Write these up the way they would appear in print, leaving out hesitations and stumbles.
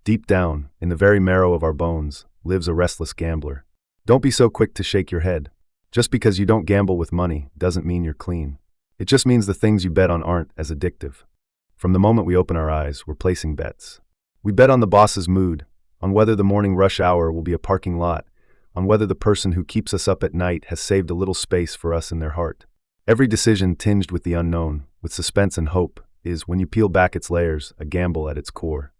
Deep down, in the very marrow of our bones, lives a restless gambler. Don't be so quick to shake your head. Just because you don't gamble with money doesn't mean you're clean. It just means the things you bet on aren't as addictive. From the moment we open our eyes, we're placing bets. We bet on the boss's mood, on whether the morning rush hour will be a parking lot, on whether the person who keeps us up at night has saved a little space for us in their heart. Every decision tinged with the unknown, with suspense and hope, is, when you peel back its layers, a gamble at its core.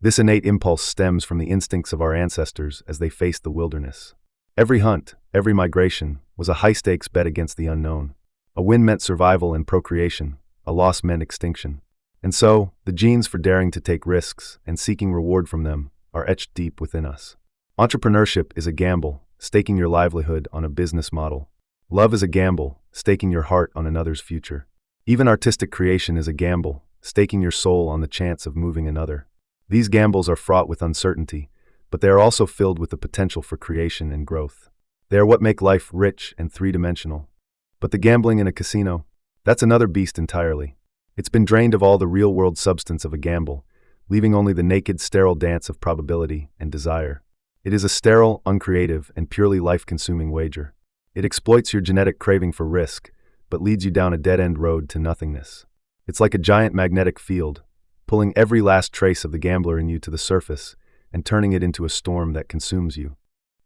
This innate impulse stems from the instincts of our ancestors as they faced the wilderness. Every hunt, every migration, was a high-stakes bet against the unknown. A win meant survival and procreation, a loss meant extinction. And so, the genes for daring to take risks and seeking reward from them are etched deep within us. Entrepreneurship is a gamble, staking your livelihood on a business model. Love is a gamble, staking your heart on another's future. Even artistic creation is a gamble, staking your soul on the chance of moving another. These gambles are fraught with uncertainty, but they are also filled with the potential for creation and growth. They are what make life rich and three-dimensional. But the gambling in a casino, that's another beast entirely. It's been drained of all the real-world substance of a gamble, leaving only the naked, sterile dance of probability and desire. It is a sterile, uncreative, and purely life-consuming wager. It exploits your genetic craving for risk, but leads you down a dead-end road to nothingness. It's like a giant magnetic field, pulling every last trace of the gambler in you to the surface and turning it into a storm that consumes you.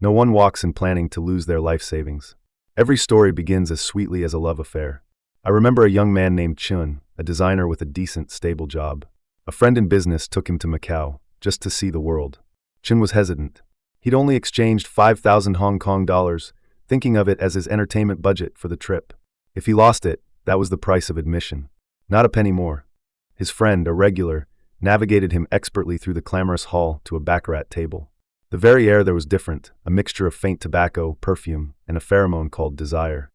No one walks in planning to lose their life savings. Every story begins as sweetly as a love affair. I remember a young man named Chun, a designer with a decent, stable job. A friend in business took him to Macau, just to see the world. Chun was hesitant. He'd only exchanged 5,000 Hong Kong dollars, thinking of it as his entertainment budget for the trip. If he lost it, that was the price of admission. Not a penny more. His friend, a regular, navigated him expertly through the clamorous hall to a Baccarat table. The very air there was different, a mixture of faint tobacco, perfume, and a pheromone called desire.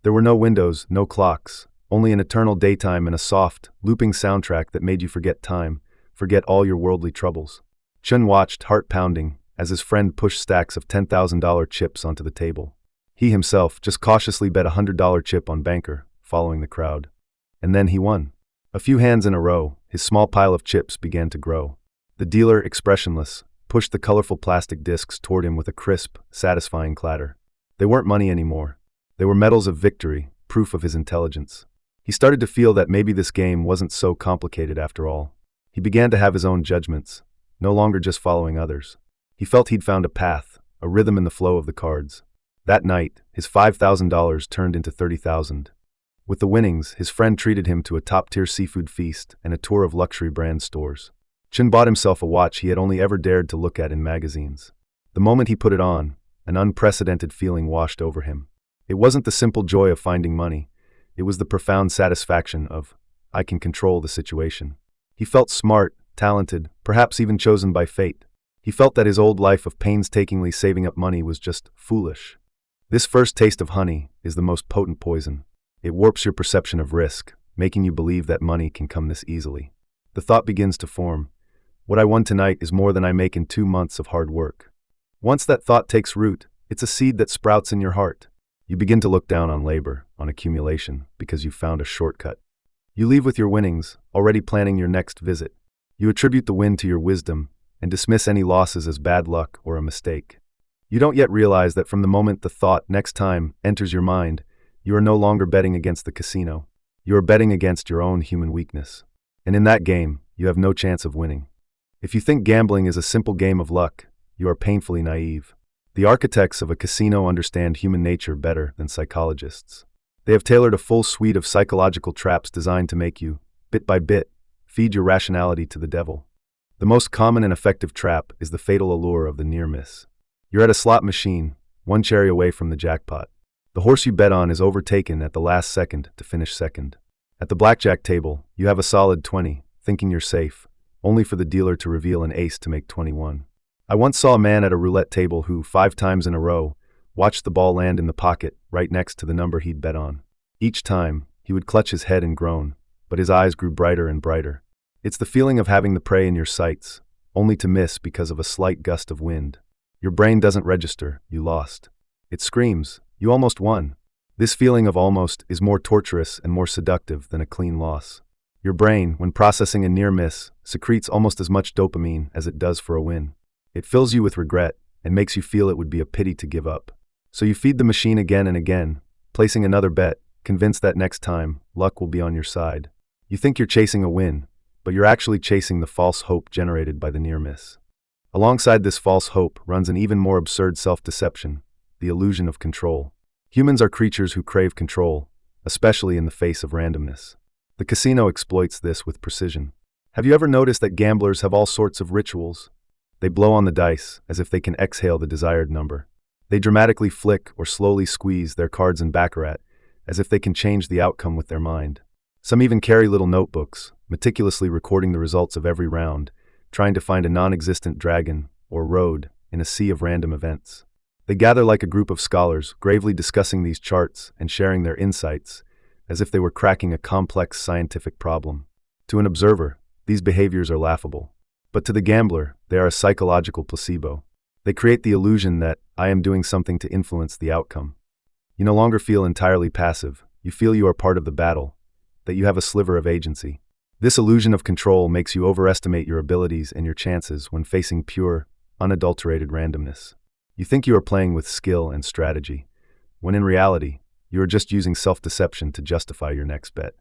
There were no windows, no clocks, only an eternal daytime and a soft, looping soundtrack that made you forget time, forget all your worldly troubles. Chun watched, heart pounding, as his friend pushed stacks of $10,000 chips onto the table. He himself just cautiously bet a $100 chip on Banker, following the crowd. And then he won. A few hands in a row, his small pile of chips began to grow. The dealer, expressionless, pushed the colorful plastic discs toward him with a crisp, satisfying clatter. They weren't money anymore. They were medals of victory, proof of his intelligence. He started to feel that maybe this game wasn't so complicated after all. He began to have his own judgments, no longer just following others. He felt he'd found a path, a rhythm in the flow of the cards. That night, his $5,000 turned into $30,000. With the winnings, his friend treated him to a top-tier seafood feast and a tour of luxury brand stores. Chun bought himself a watch he had only ever dared to look at in magazines. The moment he put it on, an unprecedented feeling washed over him. It wasn't the simple joy of finding money. It was the profound satisfaction of, I can control the situation. He felt smart, talented, perhaps even chosen by fate. He felt that his old life of painstakingly saving up money was just foolish. This first taste of honey is the most potent poison. It warps your perception of risk, making you believe that money can come this easily. The thought begins to form, what I won tonight is more than I make in 2 months of hard work. Once that thought takes root, it's a seed that sprouts in your heart. You begin to look down on labor, on accumulation, because you've found a shortcut. You leave with your winnings, already planning your next visit. You attribute the win to your wisdom, and dismiss any losses as bad luck or a mistake. You don't yet realize that from the moment the thought, next time, enters your mind, you are no longer betting against the casino. You are betting against your own human weakness. And in that game, you have no chance of winning. If you think gambling is a simple game of luck, you are painfully naive. The architects of a casino understand human nature better than psychologists. They have tailored a full suite of psychological traps designed to make you, bit by bit, feed your rationality to the devil. The most common and effective trap is the fatal allure of the near miss. You're at a slot machine, one cherry away from the jackpot. The horse you bet on is overtaken at the last second to finish second. At the blackjack table, you have a solid 20, thinking you're safe, only for the dealer to reveal an ace to make 21. I once saw a man at a roulette table who, 5 times in a row, watched the ball land in the pocket right next to the number he'd bet on. Each time, he would clutch his head and groan, but his eyes grew brighter and brighter. It's the feeling of having the prey in your sights, only to miss because of a slight gust of wind. Your brain doesn't register, you lost. It screams, you almost won. This feeling of almost is more torturous and more seductive than a clean loss. Your brain, when processing a near miss, secretes almost as much dopamine as it does for a win. It fills you with regret and makes you feel it would be a pity to give up. So you feed the machine again and again, placing another bet, convinced that next time, luck will be on your side. You think you're chasing a win, but you're actually chasing the false hope generated by the near miss. Alongside this false hope runs an even more absurd self-deception, the illusion of control. Humans are creatures who crave control, especially in the face of randomness. The casino exploits this with precision. Have you ever noticed that gamblers have all sorts of rituals? They blow on the dice as if they can exhale the desired number. They dramatically flick or slowly squeeze their cards in Baccarat as if they can change the outcome with their mind. Some even carry little notebooks, meticulously recording the results of every round, trying to find a non-existent dragon or road in a sea of random events. They gather like a group of scholars, gravely discussing these charts and sharing their insights, as if they were cracking a complex scientific problem. To an observer, these behaviors are laughable. But to the gambler, they are a psychological placebo. They create the illusion that I am doing something to influence the outcome. You no longer feel entirely passive. You feel you are part of the battle, that you have a sliver of agency. This illusion of control makes you overestimate your abilities and your chances when facing pure, unadulterated randomness. You think you are playing with skill and strategy, when in reality, you are just using self-deception to justify your next bet.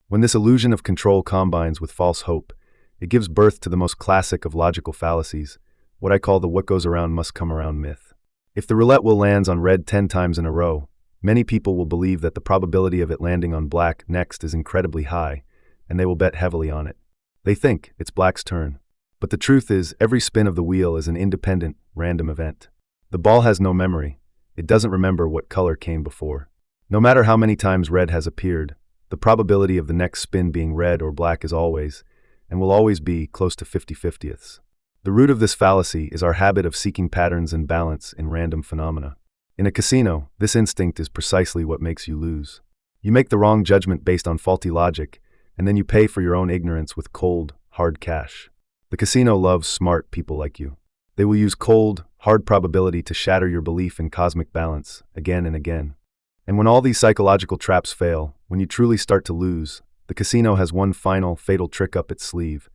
When this illusion of control combines with false hope, it gives birth to the most classic of logical fallacies, what I call the what goes around must come around myth. If the roulette wheel lands on red 10 times in a row, many people will believe that the probability of it landing on black next is incredibly high, and they will bet heavily on it. They think it's black's turn. But the truth is, every spin of the wheel is an independent, random event. The ball has no memory. It doesn't remember what color came before. No matter how many times red has appeared, the probability of the next spin being red or black is always, and will always be, close to 50/50ths. The root of this fallacy is our habit of seeking patterns and balance in random phenomena. In a casino, this instinct is precisely what makes you lose. You make the wrong judgment based on faulty logic, and then you pay for your own ignorance with cold, hard cash. The casino loves smart people like you. They will use cold, hard probability to shatter your belief in cosmic balance, again and again. And when all these psychological traps fail, when you truly start to lose, the casino has one final, fatal trick up its sleeve,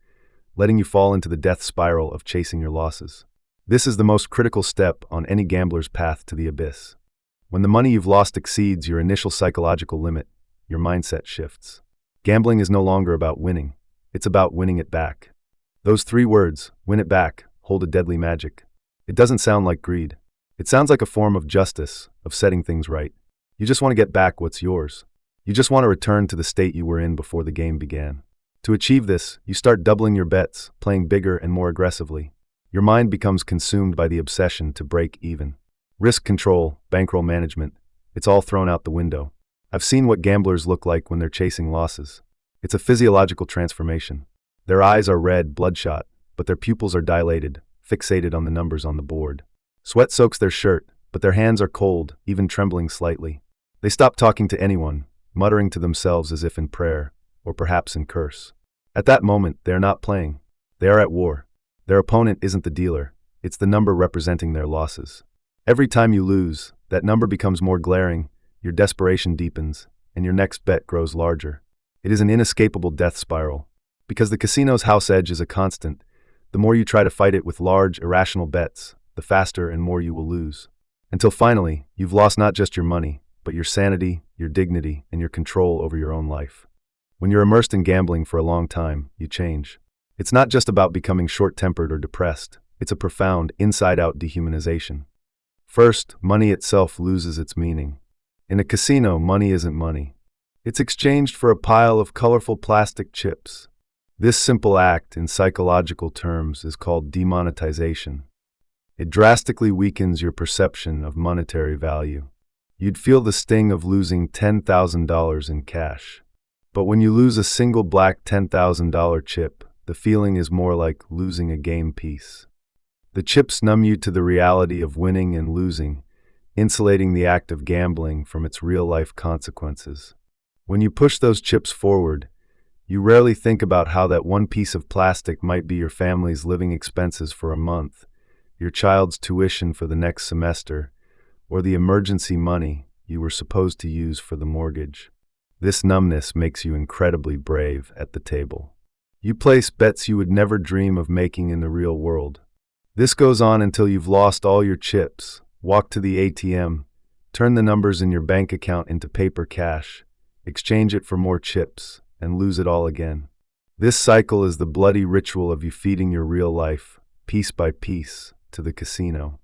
letting you fall into the death spiral of chasing your losses. This is the most critical step on any gambler's path to the abyss. When the money you've lost exceeds your initial psychological limit, your mindset shifts. Gambling is no longer about winning. It's about winning it back. Those three words, win it back, hold a deadly magic. It doesn't sound like greed. It sounds like a form of justice, of setting things right. You just want to get back what's yours. You just want to return to the state you were in before the game began. To achieve this, you start doubling your bets, playing bigger and more aggressively. Your mind becomes consumed by the obsession to break even. Risk control, bankroll management, it's all thrown out the window. I've seen what gamblers look like when they're chasing losses. It's a physiological transformation. Their eyes are red, bloodshot, but their pupils are dilated, fixated on the numbers on the board. Sweat soaks their shirt, but their hands are cold, even trembling slightly. They stop talking to anyone, muttering to themselves as if in prayer, or perhaps in curse. At that moment, they are not playing. They are at war. Their opponent isn't the dealer, it's the number representing their losses. Every time you lose, that number becomes more glaring, your desperation deepens, and your next bet grows larger. It is an inescapable death spiral. Because the casino's house edge is a constant, the more you try to fight it with large, irrational bets, the faster and more you will lose. Until finally, you've lost not just your money, but your sanity, your dignity, and your control over your own life. When you're immersed in gambling for a long time, you change. It's not just about becoming short-tempered or depressed. It's a profound, inside-out dehumanization. First, money itself loses its meaning. In a casino, money isn't money. It's exchanged for a pile of colorful plastic chips. This simple act, in psychological terms, is called demonetization. It drastically weakens your perception of monetary value. You'd feel the sting of losing $10,000 in cash. But when you lose a single black $10,000 chip, the feeling is more like losing a game piece. The chips numb you to the reality of winning and losing, insulating the act of gambling from its real-life consequences. When you push those chips forward, you rarely think about how that one piece of plastic might be your family's living expenses for a month, your child's tuition for the next semester, or the emergency money you were supposed to use for the mortgage. This numbness makes you incredibly brave at the table. You place bets you would never dream of making in the real world. This goes on until you've lost all your chips, walk to the ATM, turn the numbers in your bank account into paper cash, exchange it for more chips, and lose it all again. This cycle is the bloody ritual of you feeding your real life, piece by piece, to the casino.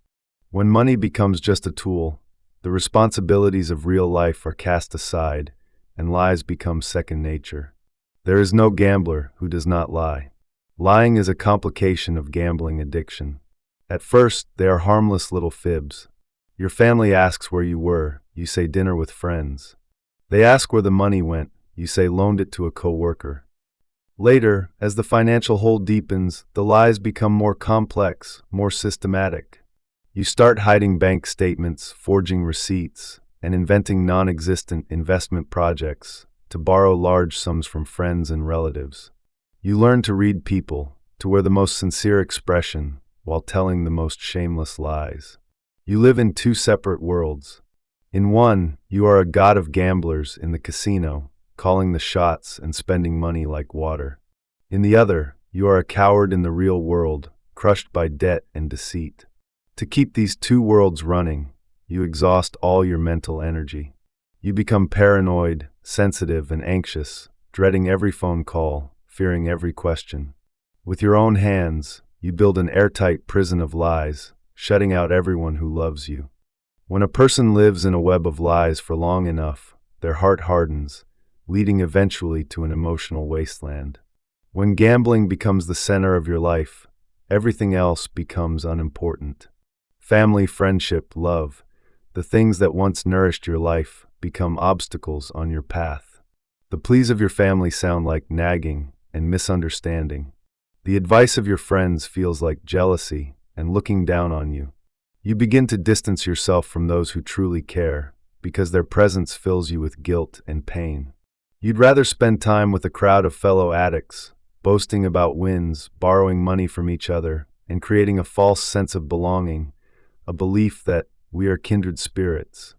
When money becomes just a tool, the responsibilities of real life are cast aside, and lies become second nature. There is no gambler who does not lie. Lying is a complication of gambling addiction. At first, they are harmless little fibs. Your family asks where you were, you say dinner with friends. They ask where the money went, you say loaned it to a coworker. Later, as the financial hole deepens, the lies become more complex, more systematic. You start hiding bank statements, forging receipts, and inventing non-existent investment projects to borrow large sums from friends and relatives. You learn to read people, to wear the most sincere expression while telling the most shameless lies. You live in two separate worlds. In one, you are a god of gamblers in the casino, calling the shots and spending money like water. In the other, you are a coward in the real world, crushed by debt and deceit. To keep these two worlds running, you exhaust all your mental energy. You become paranoid, sensitive, and anxious, dreading every phone call, fearing every question. With your own hands, you build an airtight prison of lies, shutting out everyone who loves you. When a person lives in a web of lies for long enough, their heart hardens, leading eventually to an emotional wasteland. When gambling becomes the center of your life, everything else becomes unimportant. Family, friendship, love, the things that once nourished your life, become obstacles on your path. The pleas of your family sound like nagging and misunderstanding. The advice of your friends feels like jealousy and looking down on you. You begin to distance yourself from those who truly care, because their presence fills you with guilt and pain. You'd rather spend time with a crowd of fellow addicts, boasting about wins, borrowing money from each other, and creating a false sense of belonging, a belief that we are kindred spirits.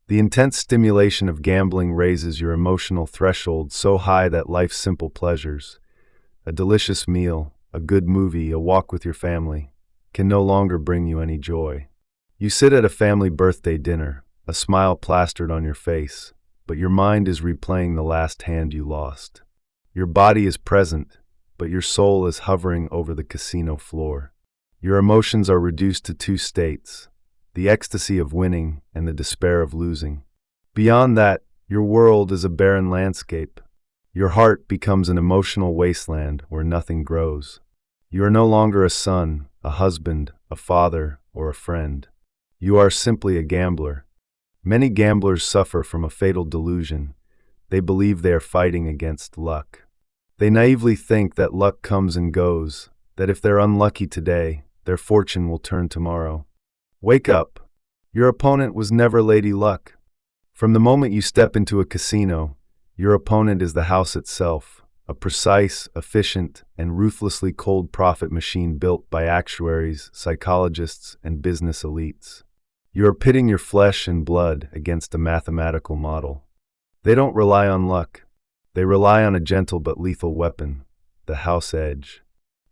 The intense stimulation of gambling raises your emotional threshold so high that life's simple pleasures, a delicious meal, a good movie, a walk with your family, can no longer bring you any joy. You sit at a family birthday dinner, a smile plastered on your face, but your mind is replaying the last hand you lost. Your body is present, but your soul is hovering over the casino floor. Your emotions are reduced to two states, the ecstasy of winning and the despair of losing. Beyond that, your world is a barren landscape. Your heart becomes an emotional wasteland where nothing grows. You are no longer a son, a husband, a father, or a friend. You are simply a gambler. Many gamblers suffer from a fatal delusion. They believe they are fighting against luck. They naively think that luck comes and goes, that if they're unlucky today, their fortune will turn tomorrow. Wake up. Your opponent was never Lady Luck. From the moment you step into a casino, your opponent is the house itself, a precise, efficient, and ruthlessly cold profit machine built by actuaries, psychologists, and business elites. You are pitting your flesh and blood against a mathematical model. They don't rely on luck. They rely on a gentle but lethal weapon, the house edge.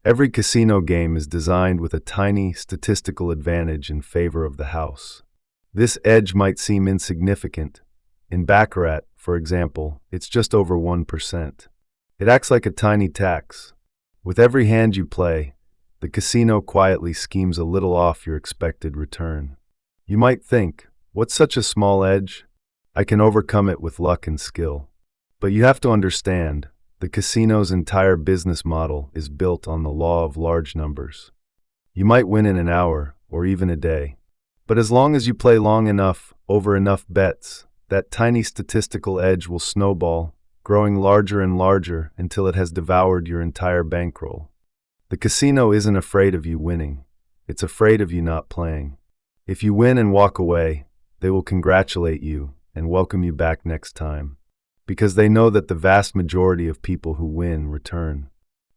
Every casino game is designed with a tiny statistical advantage in favor of the house. This edge might seem insignificant. In Baccarat, for example, it's just over 1%. It acts like a tiny tax. With every hand you play, the casino quietly schemes a little off your expected return. You might think, what's such a small edge? I can overcome it with luck and skill. But you have to understand, the casino's entire business model is built on the law of large numbers. You might win in an hour, or even a day. But as long as you play long enough, over enough bets, that tiny statistical edge will snowball, growing larger and larger until it has devoured your entire bankroll. The casino isn't afraid of you winning. It's afraid of you not playing. If you win and walk away, they will congratulate you and welcome you back next time, because they know that the vast majority of people who win return.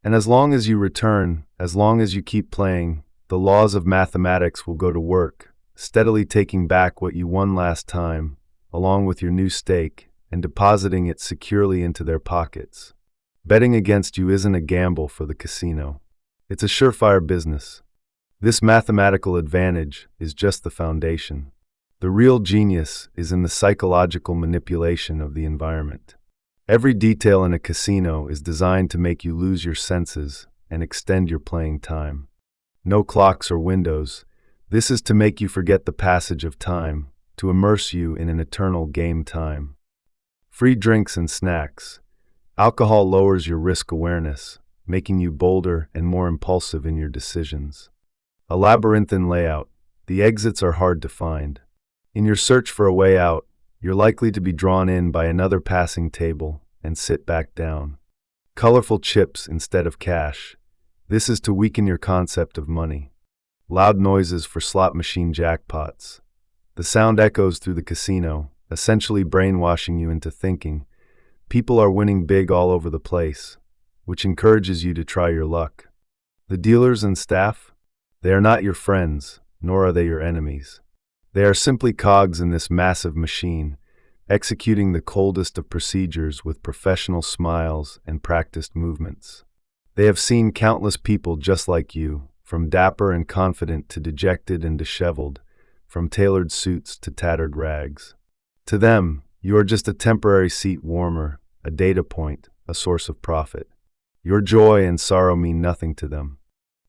And as long as you return, as long as you keep playing, the laws of mathematics will go to work, steadily taking back what you won last time, along with your new stake, and depositing it securely into their pockets. Betting against you isn't a gamble for the casino. It's a surefire business. This mathematical advantage is just the foundation. The real genius is in the psychological manipulation of the environment. Every detail in a casino is designed to make you lose your senses and extend your playing time. No clocks or windows. This is to make you forget the passage of time, to immerse you in an eternal game time. Free drinks and snacks. Alcohol lowers your risk awareness, making you bolder and more impulsive in your decisions. A labyrinthine layout. The exits are hard to find. In your search for a way out, you're likely to be drawn in by another passing table and sit back down. Colorful chips instead of cash. This is to weaken your concept of money. Loud noises for slot machine jackpots. The sound echoes through the casino, essentially brainwashing you into thinking people are winning big all over the place, which encourages you to try your luck. The dealers and staff? They are not your friends, nor are they your enemies. They are simply cogs in this massive machine, executing the coldest of procedures with professional smiles and practiced movements. They have seen countless people just like you, from dapper and confident to dejected and disheveled, from tailored suits to tattered rags. To them, you are just a temporary seat warmer, a data point, a source of profit. Your joy and sorrow mean nothing to them.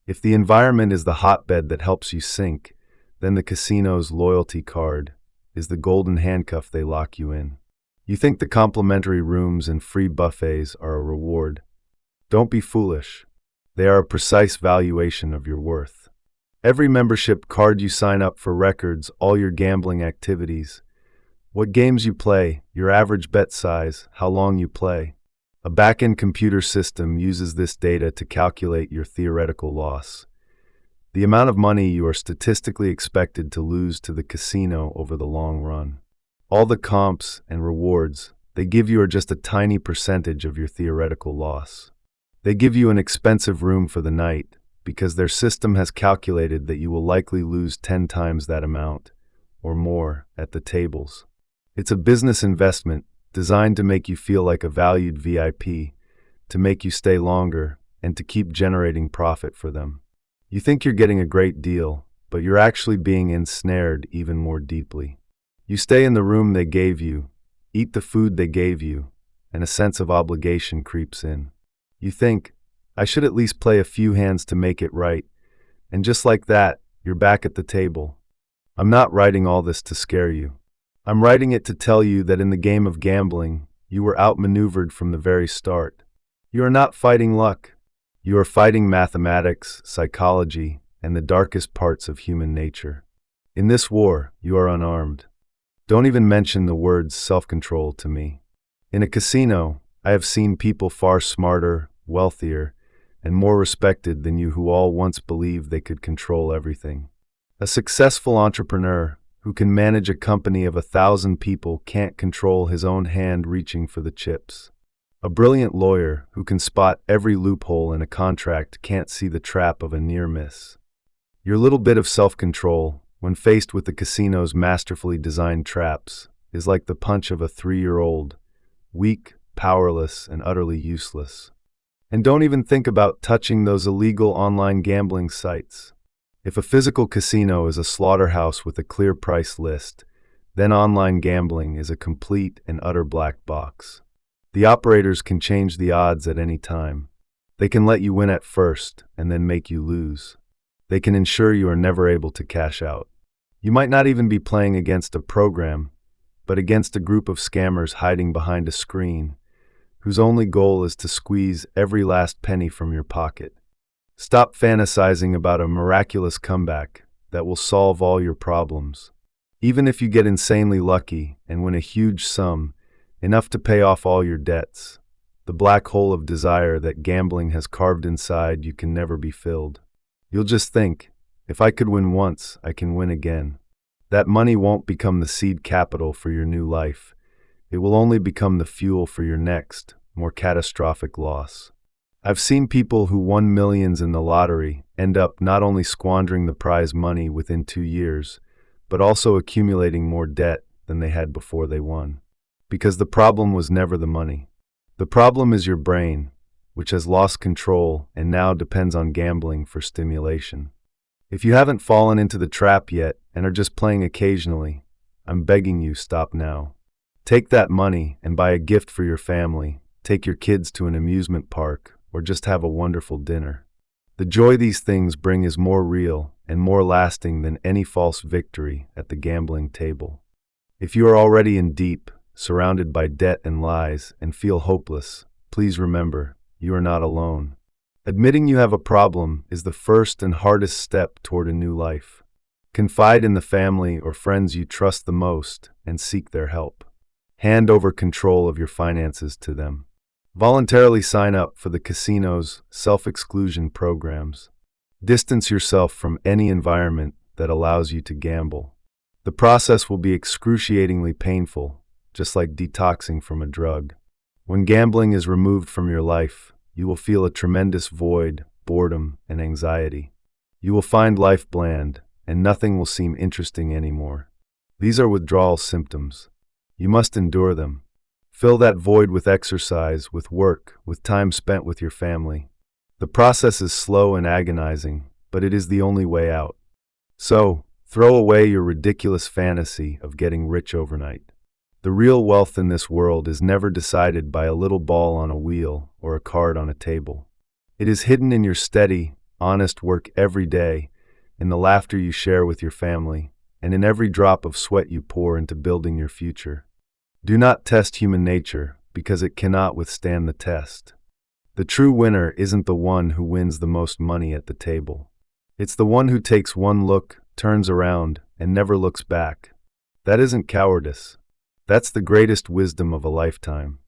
If the environment is the hotbed that helps you sink, then the casino's loyalty card is the golden handcuff they lock you in. You think the complimentary rooms and free buffets are a reward. Don't be foolish. They are a precise valuation of your worth. Every membership card you sign up for records all your gambling activities, what games you play, your average bet size, how long you play. A back-end computer system uses this data to calculate your theoretical loss, the amount of money you are statistically expected to lose to the casino over the long run. All the comps and rewards they give you are just a tiny percentage of your theoretical loss. They give you an expensive room for the night because their system has calculated that you will likely lose 10 times that amount, or more, at the tables. It's a business investment designed to make you feel like a valued VIP, to make you stay longer, and to keep generating profit for them. You think you're getting a great deal, but you're actually being ensnared even more deeply. You stay in the room they gave you, eat the food they gave you, and a sense of obligation creeps in. You think, I should at least play a few hands to make it right, and just like that, you're back at the table. I'm not writing all this to scare you. I'm writing it to tell you that in the game of gambling, you were outmaneuvered from the very start. You are not fighting luck. You are fighting mathematics, psychology, and the darkest parts of human nature. In this war, you are unarmed. Don't even mention the words self-control to me. In a casino, I have seen people far smarter, wealthier, and more respected than you who all once believed they could control everything. A successful entrepreneur who can manage a company of 1,000 people can't control his own hand reaching for the chips. A brilliant lawyer who can spot every loophole in a contract can't see the trap of a near miss. Your little bit of self-control, when faced with the casino's masterfully designed traps, is like the punch of a 3-year-old, weak, powerless, and utterly useless. And don't even think about touching those illegal online gambling sites. If a physical casino is a slaughterhouse with a clear price list, then online gambling is a complete and utter black box. The operators can change the odds at any time. They can let you win at first and then make you lose. They can ensure you are never able to cash out. You might not even be playing against a program, but against a group of scammers hiding behind a screen, whose only goal is to squeeze every last penny from your pocket. Stop fantasizing about a miraculous comeback that will solve all your problems. Even if you get insanely lucky and win a huge sum, enough to pay off all your debts, the black hole of desire that gambling has carved inside you can never be filled. You'll just think, if I could win once, I can win again. That money won't become the seed capital for your new life. It will only become the fuel for your next, more catastrophic loss. I've seen people who won millions in the lottery end up not only squandering the prize money within 2 years, but also accumulating more debt than they had before they won. Because the problem was never the money. The problem is your brain, which has lost control and now depends on gambling for stimulation. If you haven't fallen into the trap yet and are just playing occasionally, I'm begging you, stop now. Take that money and buy a gift for your family, take your kids to an amusement park, or just have a wonderful dinner. The joy these things bring is more real and more lasting than any false victory at the gambling table. If you are already in deep, surrounded by debt and lies, and feel hopeless, please remember, you are not alone. Admitting you have a problem is the first and hardest step toward a new life. Confide in the family or friends you trust the most and seek their help. Hand over control of your finances to them. Voluntarily sign up for the casino's self-exclusion programs. Distance yourself from any environment that allows you to gamble. The process will be excruciatingly painful, just like detoxing from a drug. When gambling is removed from your life, you will feel a tremendous void, boredom, and anxiety. You will find life bland, and nothing will seem interesting anymore. These are withdrawal symptoms. You must endure them. Fill that void with exercise, with work, with time spent with your family. The process is slow and agonizing, but it is the only way out. So, throw away your ridiculous fantasy of getting rich overnight. The real wealth in this world is never decided by a little ball on a wheel or a card on a table. It is hidden in your steady, honest work every day, in the laughter you share with your family, and in every drop of sweat you pour into building your future. Do not test human nature, because it cannot withstand the test. The true winner isn't the one who wins the most money at the table. It's the one who takes one look, turns around, and never looks back. That isn't cowardice. That's the greatest wisdom of a lifetime.